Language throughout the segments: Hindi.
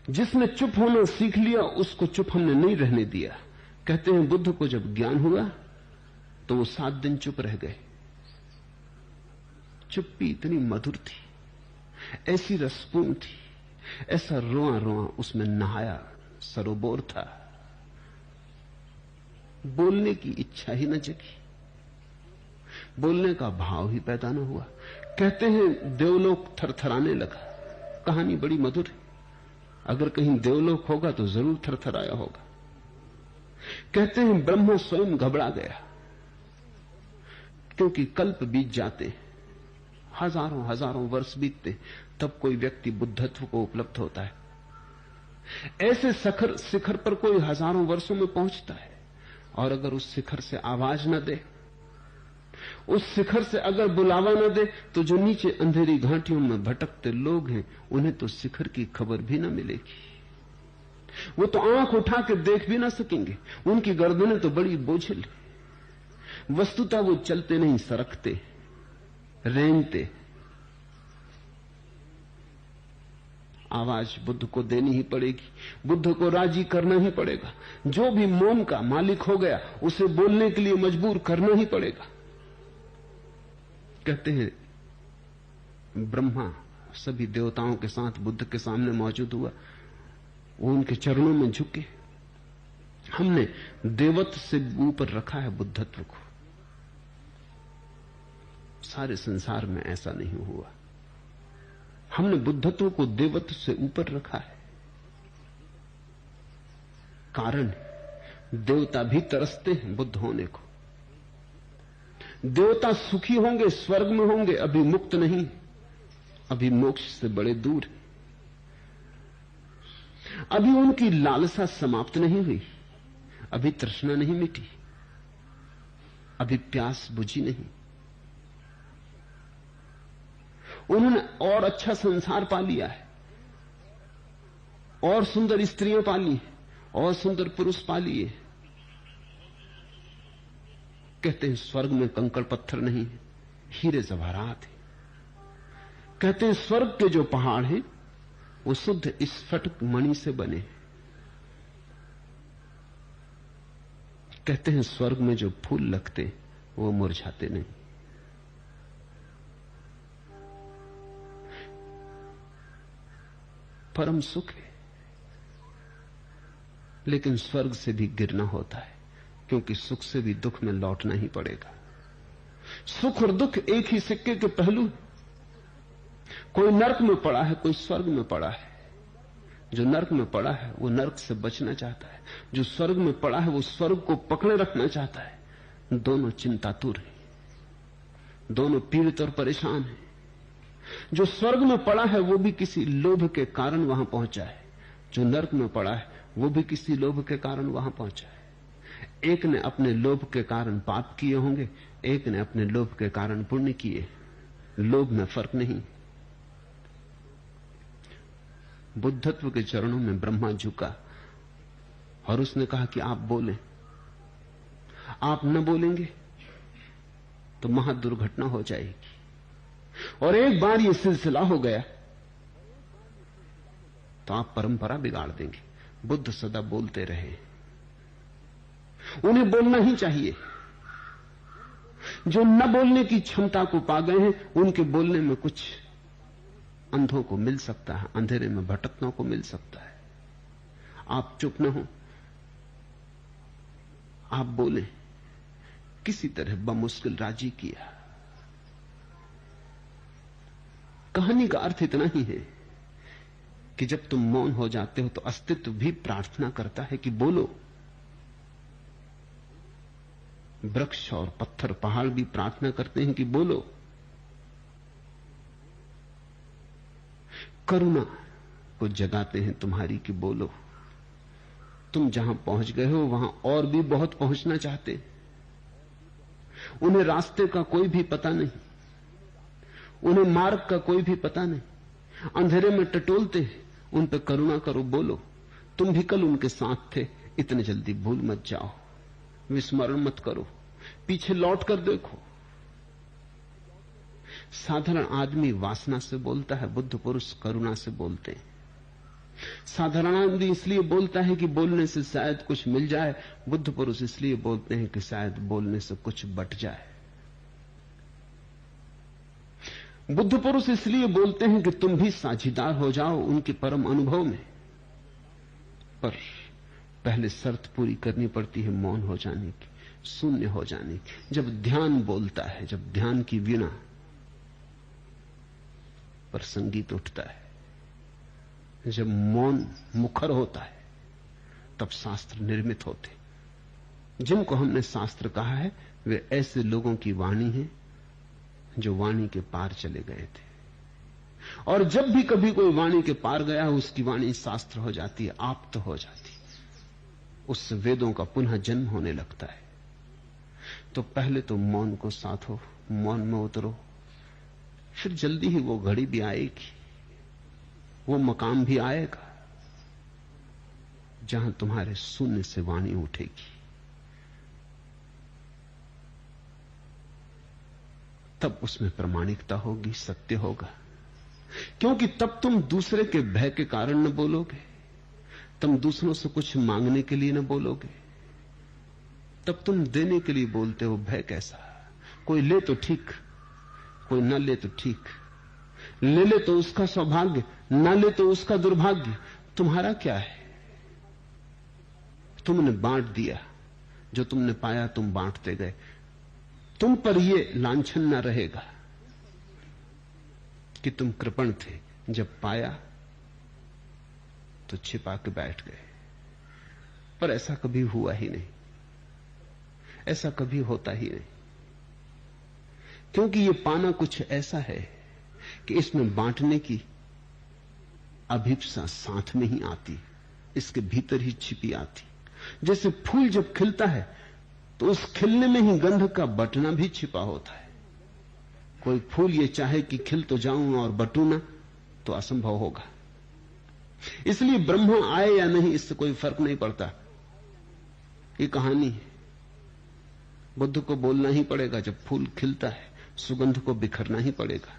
जिसने चुप होना सीख लिया उसको चुप हमने नहीं रहने दिया। कहते हैं बुद्ध को जब ज्ञान हुआ तो वो 7 दिन चुप रह गए। चुप्पी इतनी मधुर थी, ऐसी रसपूर्ण थी, ऐसा रोआ रोआ उसमें नहाया सरोबोर था। बोलने की इच्छा ही न जगी, बोलने का भाव ही पैदा न हुआ। कहते हैं देवलोक थरथराने लगा। कहानी बड़ी मधुर है, अगर कहीं देवलोक होगा तो जरूर थरथराया होगा। कहते हैं ब्रह्मा स्वयं घबरा गया, क्योंकि कल्प बीत जाते, हजारों हजारों वर्ष बीतते, तब कोई व्यक्ति बुद्धत्व को उपलब्ध होता है। ऐसे शिखर पर कोई हजारों वर्षों में पहुंचता है, और अगर उस शिखर से आवाज न दे, उस शिखर से अगर बुलावा न दे, तो जो नीचे अंधेरी घाटियों में भटकते लोग हैं उन्हें तो शिखर की खबर भी न मिलेगी। वो तो आंख उठा के देख भी ना सकेंगे, उनकी गर्दनें तो बड़ी बोझिल। वस्तुतः वो चलते नहीं, सरकते, रेंगते। आवाज बुद्ध को देनी ही पड़ेगी, बुद्ध को राजी करना ही पड़ेगा। जो भी मौन का मालिक हो गया उसे बोलने के लिए मजबूर करना ही पड़ेगा। कहते हैं ब्रह्मा सभी देवताओं के साथ बुद्ध के सामने मौजूद हुआ, वो उनके चरणों में झुके। हमने देवत्व से ऊपर रखा है बुद्धत्व को, सारे संसार में ऐसा नहीं हुआ। हमने बुद्धत्व को देवत्व से ऊपर रखा है। कारण देवता भी तरसते हैं बुद्ध होने को। देवता सुखी होंगे, स्वर्ग में होंगे, अभी मुक्त नहीं, अभी मोक्ष से बड़े दूर। अभी उनकी लालसा समाप्त नहीं हुई, अभी तृष्णा नहीं मिटी, अभी प्यास बुझी नहीं। उन्होंने और अच्छा संसार पा लिया है, और सुंदर स्त्रियां पाली हैं, और सुंदर पुरुष पा लिए। कहते हैं स्वर्ग में कंकड़ पत्थर नहीं है, हीरे जवाहरात है। कहते हैं स्वर्ग के जो पहाड़ हैं वो शुद्ध स्फटिक मणि से बने। कहते हैं स्वर्ग में जो फूल लगते वो मुरझाते नहीं। परम सुख है, लेकिन स्वर्ग से भी गिरना होता है, क्योंकि सुख से भी दुख में लौटना ही पड़ेगा। सुख और दुख एक ही सिक्के के पहलू। कोई नरक में पड़ा है, कोई स्वर्ग में पड़ा है। जो नरक में पड़ा है वो नरक से बचना चाहता है, जो स्वर्ग में पड़ा है वो स्वर्ग को पकड़े रखना चाहता है। दोनों चिंतातुर हैं, दोनों पीड़ित और परेशान हैं। जो स्वर्ग में पड़ा है वो भी किसी लोभ के कारण वहां पहुंचा है, जो नरक में पड़ा है वो भी किसी लोभ के कारण वहां पहुंचा है। एक ने अपने लोभ के कारण पाप किए होंगे, एक ने अपने लोभ के कारण पुण्य किए। लोभ में फर्क नहीं। बुद्धत्व के चरणों में ब्रह्मा झुका और उसने कहा कि आप बोलें। आप न बोलेंगे तो महादुर्घटना हो जाएगी। और एक बार ये सिलसिला हो गया तो आप परंपरा बिगाड़ देंगे। बुद्ध सदा बोलते रहे, उन्हें बोलना ही चाहिए। जो न बोलने की क्षमता को पा गए हैं उनके बोलने में कुछ अंधों को मिल सकता है, अंधेरे में भटकनों को मिल सकता है। आप चुप न हो, आप बोले। किसी तरह बमुश्किल राजी किया। कहानी का अर्थ इतना ही है कि जब तुम मौन हो जाते हो तो अस्तित्व भी प्रार्थना करता है कि बोलो। वृक्ष और पत्थर पहाड़ भी प्रार्थना करते हैं कि बोलो। करुणा को जगाते हैं तुम्हारी कि बोलो। तुम जहां पहुंच गए हो वहां और भी बहुत पहुंचना चाहते। उन्हें रास्ते का कोई भी पता नहीं, उन्हें मार्ग का कोई भी पता नहीं। अंधेरे में टटोलते, उन पर करुणा करो, बोलो। तुम भी कल उनके साथ थे, इतने जल्दी भूल मत जाओ, विस्मरण मत करो, पीछे लौट कर देखो। साधारण आदमी वासना से बोलता है, बुद्ध पुरुष करुणा से बोलते हैं। साधारणानंद इसलिए बोलता है कि बोलने से शायद कुछ मिल जाए, बुद्ध पुरुष इसलिए बोलते हैं कि शायद बोलने से कुछ बट जाए। बुद्ध पुरुष इसलिए बोलते हैं कि तुम भी साझीदार हो जाओ उनके परम अनुभव में, पर पहले शर्त पूरी करनी पड़ती है मौन हो जाने की, शून्य हो जाने की। जब ध्यान बोलता है, जब ध्यान की वीणा पर संगीत उठता है, जब मौन मुखर होता है, तब शास्त्र निर्मित होते। जिनको हमने शास्त्र कहा है वे ऐसे लोगों की वाणी है जो वाणी के पार चले गए थे, और जब भी कभी कोई वाणी के पार गया उसकी वाणी शास्त्र हो जाती है, आप्त हो जाती है, उससे वेदों का पुनः जन्म होने लगता है। तो पहले तो मौन को साधो, मौन में उतरो, फिर जल्दी ही वो घड़ी भी आएगी, वो मकाम भी आएगा जहां तुम्हारे शून्य से वाणी उठेगी। तब उसमें प्रामाणिकता होगी, सत्य होगा, क्योंकि तब तुम दूसरे के भय के कारण न बोलोगे, तुम दूसरों से कुछ मांगने के लिए न बोलोगे, तब तुम देने के लिए बोलते हो। भय कैसा? कोई ले तो ठीक, कोई न ले तो ठीक, ले ले तो उसका सौभाग्य, न ले तो उसका दुर्भाग्य। तुम्हारा क्या है? तुमने बांट दिया, जो तुमने पाया तुम बांटते गए, तुम पर यह लांछन न रहेगा कि तुम कृपण थे, जब पाया तो छिपा के बैठ गए। पर ऐसा कभी हुआ ही नहीं, ऐसा कभी होता ही नहीं, क्योंकि यह पाना कुछ ऐसा है कि इसमें बांटने की अभिप्सा साथ में ही आती, इसके भीतर ही छिपी आती। जैसे फूल जब खिलता है तो उस खिलने में ही गंध का बटना भी छिपा होता है। कोई फूल ये चाहे कि खिल तो जाऊं और बटू ना, तो असंभव होगा। इसलिए ब्रह्म आए या नहीं इससे कोई फर्क नहीं पड़ता। ये कहानी है, बुद्ध को बोलना ही पड़ेगा। जब फूल खिलता है सुगंध को बिखरना ही पड़ेगा।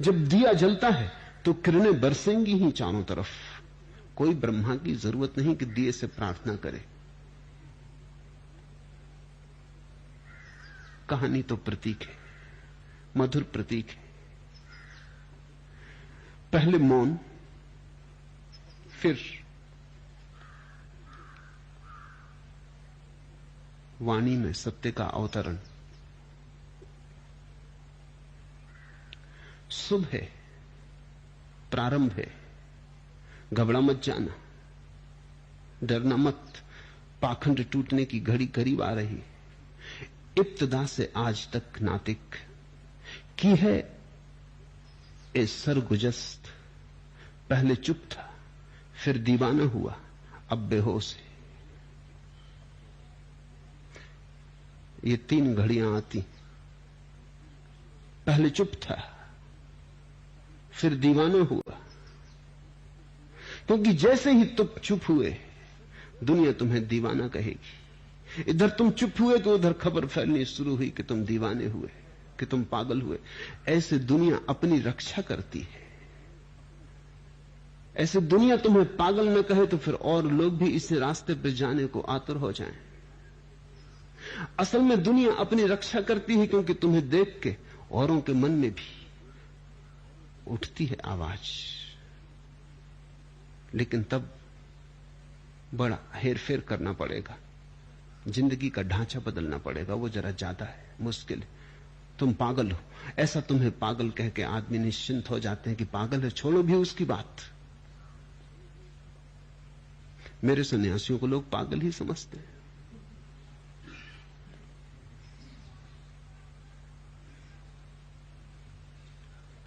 जब दिया जलता है तो किरणें बरसेंगी ही चारों तरफ। कोई ब्रह्मा की जरूरत नहीं कि दिए से प्रार्थना करे। कहानी तो प्रतीक है, मधुर प्रतीक है। पहले मौन, फिर वाणी में सत्य का अवतरण। शुभ है, प्रारंभ है, घबरा मत जाना, डरना मत। पाखंड टूटने की घड़ी करीब आ रही। इब्तदा से आज तक नातिक की है ए सरगुजस्त। पहले चुप था, फिर दीवाना हुआ, अब बेहोश है। ये तीन घड़ियां आती। पहले चुप था, फिर दीवाना हुआ, क्योंकि जैसे ही तुम चुप हुए दुनिया तुम्हें दीवाना कहेगी। इधर तुम चुप हुए तो उधर खबर फैलनी शुरू हुई कि तुम दीवाने हुए, कि तुम पागल हुए। ऐसे दुनिया अपनी रक्षा करती है। ऐसे दुनिया तुम्हें पागल न कहे तो फिर और लोग भी इस रास्ते पर जाने को आतुर हो जाएं। असल में दुनिया अपनी रक्षा करती है, क्योंकि तुम्हें देख के औरों के मन में भी उठती है आवाज। लेकिन तब बड़ा हेरफेर करना पड़ेगा, जिंदगी का ढांचा बदलना पड़ेगा। वो जरा ज्यादा है, मुश्किल है। तुम पागल हो, ऐसा तुम्हें पागल कह के आदमी निश्चिंत हो जाते हैं कि पागल है, छोड़ो भी उसकी बात। मेरे सन्यासियों को लोग पागल ही समझते हैं।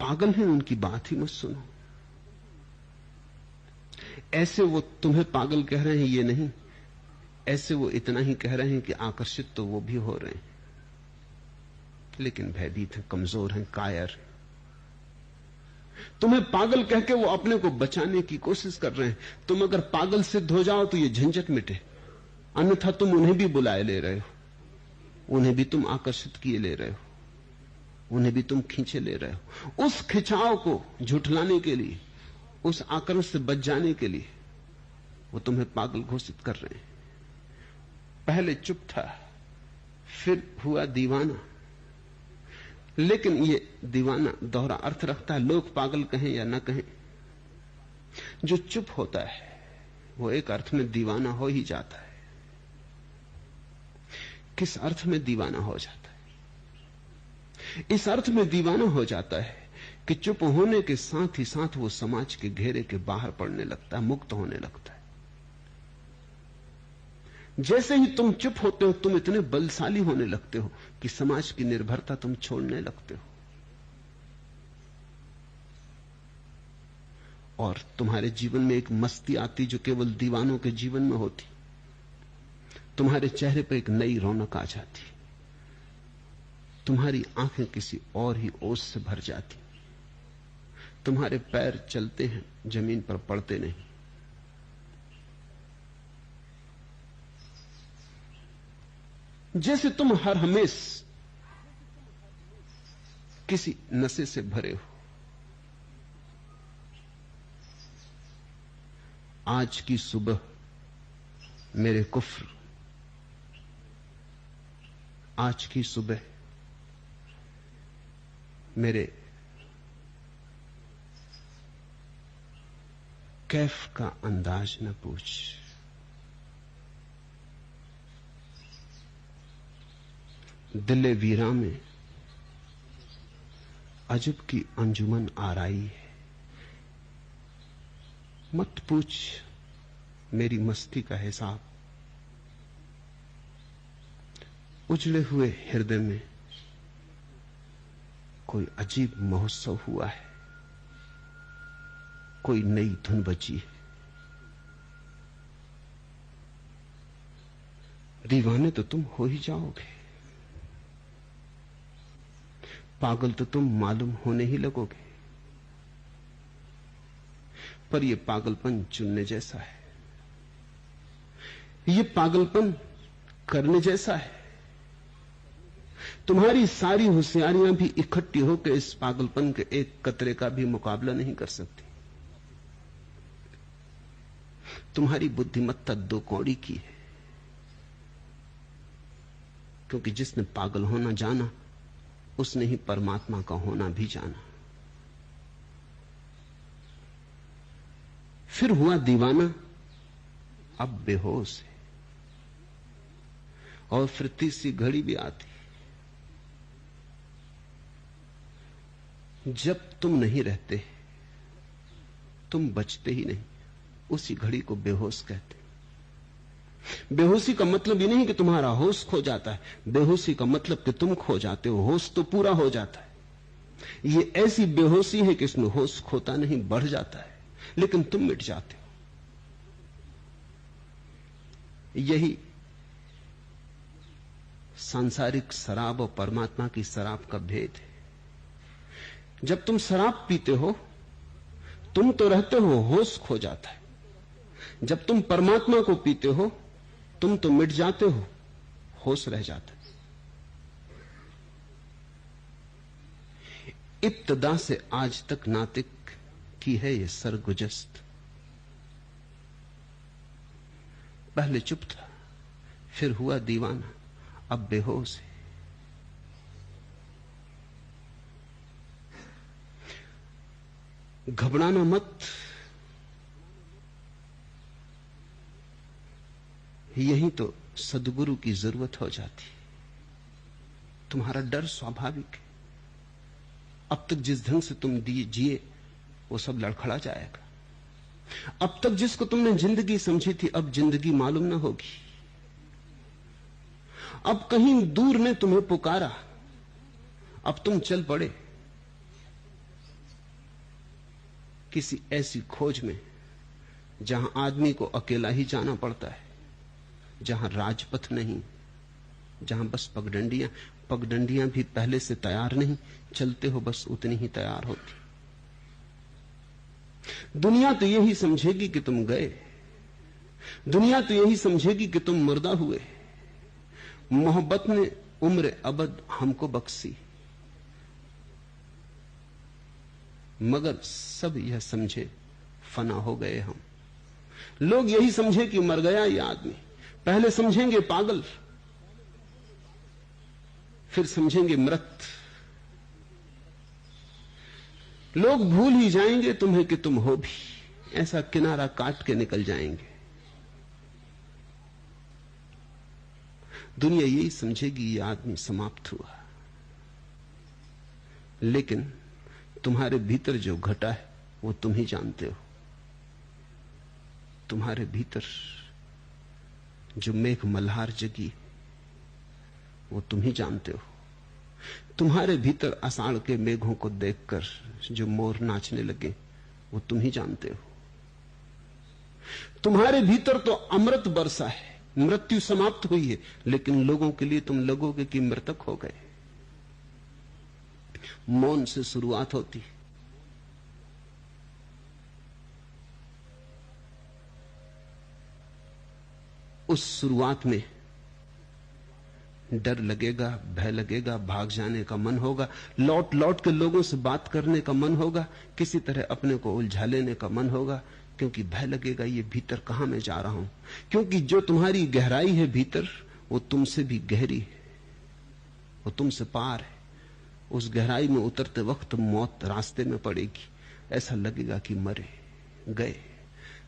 पागल हैं, उनकी बात ही मत सुनो। ऐसे वो तुम्हें पागल कह रहे हैं ये नहीं, ऐसे वो इतना ही कह रहे हैं कि आकर्षित तो वो भी हो रहे हैं, लेकिन भयभीत हैं, कमजोर हैं, कायर। तुम्हें पागल कह के वो अपने को बचाने की कोशिश कर रहे हैं। तुम अगर पागल सिद्ध हो जाओ तो ये झंझट मिटे, अन्यथा तुम उन्हें भी बुलाए ले रहे हो, उन्हें भी तुम आकर्षित किए ले रहे हो, उन्हें भी तुम खींचे ले रहे हो। उस खिंचाव को झुठलाने के लिए उस आकर्षण से बच जाने के लिए वो तुम्हें पागल घोषित कर रहे हैं। पहले चुप था, फिर हुआ दीवाना। लेकिन ये दीवाना दोहरा अर्थ रखता है, लोग पागल कहें या ना कहें। जो चुप होता है वो एक अर्थ में दीवाना हो ही जाता है। किस अर्थ में दीवाना हो जाता है? इस अर्थ में दीवाना हो जाता है कि चुप होने के साथ ही साथ वो समाज के घेरे के बाहर पड़ने लगता है, मुक्त होने लगता है। जैसे ही तुम चुप होते हो, तुम इतने बलशाली होने लगते हो कि समाज की निर्भरता तुम छोड़ने लगते हो, और तुम्हारे जीवन में एक मस्ती आती जो केवल दीवानों के जीवन में होती। तुम्हारे चेहरे पर एक नई रौनक आ जाती, तुम्हारी आंखें किसी और ही ओस से भर जाती, तुम्हारे पैर चलते हैं, जमीन पर पड़ते नहीं। जैसे तुम हर हमेश किसी नशे से भरे हो। आज की सुबह मेरे कुफ्र, आज की सुबह मेरे कैफ का अंदाज न पूछ। दिले वीरा में अजब की अंजुमन आराई है। मत पूछ मेरी मस्ती का हिसाब। उजड़े हुए हृदय में कोई अजीब महोत्सव हुआ है, कोई नई धुन बजी है। दीवाने तो तुम हो ही जाओगे, पागल तो तुम मालूम होने ही लगोगे। पर यह पागलपन चुनने जैसा है, यह पागलपन करने जैसा है। तुम्हारी सारी होशियारियां भी इकट्ठी होकर इस पागलपन के एक कतरे का भी मुकाबला नहीं कर सकती। तुम्हारी बुद्धिमत्ता दो कौड़ी की है, क्योंकि जिसने पागल होना जाना उसने ही परमात्मा का होना भी जाना। फिर हुआ दीवाना, अब बेहोश है। और फिर तीसरी घड़ी भी आती, जब तुम नहीं रहते, तुम बचते ही नहीं। उसी घड़ी को बेहोश कहते। बेहोशी का मतलब ये नहीं कि तुम्हारा होश खो जाता है, बेहोशी का मतलब कि तुम खो जाते हो। होश तो पूरा हो जाता है। ये ऐसी बेहोशी है कि इसमें होश खोता नहीं, बढ़ जाता है, लेकिन तुम मिट जाते हो। यही सांसारिक शराब और परमात्मा की शराब का भेद है। जब तुम शराब पीते हो, तुम तो रहते हो, होश खो जाता है। जब तुम परमात्मा को पीते हो, तुम तो मिट जाते हो, होश रह जाता है। इब्तिदा से आज तक नातिक की है यह सरगुजस्त। पहले चुप था, फिर हुआ दीवाना, अब बेहोश है। घबराना मत, यही तो सद्गुरु की जरूरत हो जाती। तुम्हारा डर स्वाभाविक है। अब तक जिस ढंग से तुम जिए वो सब लड़खड़ा जाएगा। अब तक जिसको तुमने जिंदगी समझी थी, अब जिंदगी मालूम ना होगी। अब कहीं दूर ने तुम्हें पुकारा, अब तुम चल पड़े किसी ऐसी खोज में जहां आदमी को अकेला ही जाना पड़ता है, जहां राजपथ नहीं, जहां बस पगडंडियां भी पहले से तैयार नहीं, चलते हो बस उतनी ही तैयार होती। दुनिया तो यही समझेगी कि तुम गए, दुनिया तो यही समझेगी कि तुम मुर्दा हुए। मोहब्बत ने उम्र अबद हमको बख्शी, मगर सब यह समझे फना हो गए हम। लोग यही समझे कि मर गया ये आदमी, पहले समझेंगे पागल, फिर समझेंगे मृत। लोग भूल ही जाएंगे तुम्हें कि तुम हो भी, ऐसा किनारा काट के निकल जाएंगे। दुनिया यही समझेगी ये आदमी समाप्त हुआ, लेकिन तुम्हारे भीतर जो घटा है वो तुम ही जानते हो। तुम्हारे भीतर जो मेघ मल्हार जगी वो तुम ही जानते हो। तुम्हारे भीतर आषाढ़ के मेघों को देखकर जो मोर नाचने लगे वो तुम ही जानते हो। तुम्हारे भीतर तो अमृत बरसा है, मृत्यु समाप्त हुई है, लेकिन लोगों के लिए तुम लगोगे कि मृतक हो गए। मौन से शुरुआत होती, उस शुरुआत में डर लगेगा, भय लगेगा, भाग जाने का मन होगा, लौट लौट के लोगों से बात करने का मन होगा, किसी तरह अपने को उलझा लेने का मन होगा, क्योंकि भय लगेगा ये भीतर कहां मैं जा रहा हूं। क्योंकि जो तुम्हारी गहराई है भीतर वो तुमसे भी गहरी है, वो तुमसे पार है। उस गहराई में उतरते वक्त मौत रास्ते में पड़ेगी, ऐसा लगेगा कि मरे गए।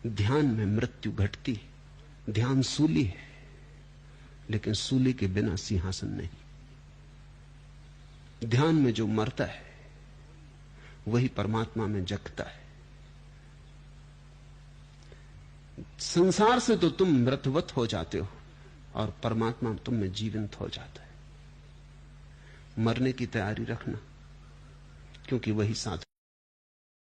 ध्यान में मृत्यु घटती, ध्यान सूली है, लेकिन सूली के बिना सिंहासन नहीं। ध्यान में जो मरता है वही परमात्मा में जगता है। संसार से तो तुम मृतवत हो जाते हो और परमात्मा तुम में जीवंत हो जाता है। मरने की तैयारी रखना, क्योंकि वही साधन